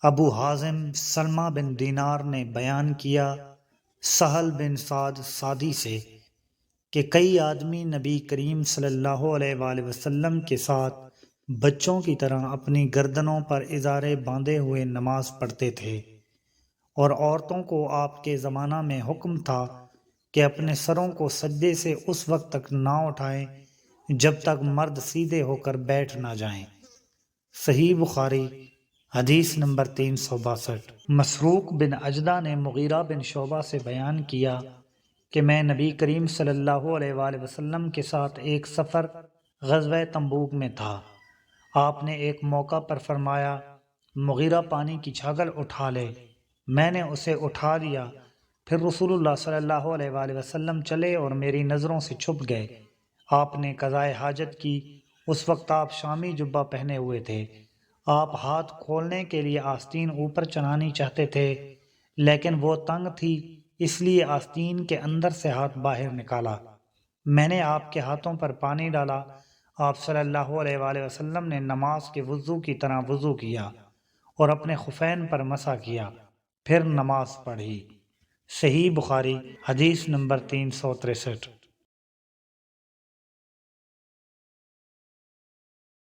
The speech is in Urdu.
ابو حازم سلمہ بن دینار نے بیان کیا سہل بن سعد سعدی سے کہ کئی آدمی نبی کریم صلی اللہ علیہ وآلہ وسلم کے ساتھ بچوں کی طرح اپنی گردنوں پر ازارے باندھے ہوئے نماز پڑھتے تھے، اور عورتوں کو آپ کے زمانہ میں حکم تھا کہ اپنے سروں کو سجدے سے اس وقت تک نہ اٹھائیں جب تک مرد سیدھے ہو کر بیٹھ نہ جائیں۔ صحیح بخاری حدیث نمبر 362۔ مسروق بن اجدع نے مغیرہ بن شعبہ سے بیان کیا کہ میں نبی کریم صلی اللہ علیہ وآلہ وسلم کے ساتھ ایک سفر غزوہ تبوک میں تھا۔ آپ نے ایک موقع پر فرمایا، مغیرہ پانی کی چھاگل اٹھا لے۔ میں نے اسے اٹھا لیا، پھر رسول اللہ صلی اللہ علیہ وآلہ وسلم چلے اور میری نظروں سے چھپ گئے۔ آپ نے قضائے حاجت کی۔ اس وقت آپ شامی جبہ پہنے ہوئے تھے۔ آپ ہاتھ کھولنے کے لیے آستین اوپر چڑھانی چاہتے تھے، لیکن وہ تنگ تھی، اس لیے آستین کے اندر سے ہاتھ باہر نکالا۔ میں نے آپ کے ہاتھوں پر پانی ڈالا۔ آپ صلی اللہ علیہ وآلہ وسلم نے نماز کے وضو کی طرح وضو کیا اور اپنے خفین پر مسح کیا، پھر نماز پڑھی۔ صحیح بخاری حدیث نمبر 363۔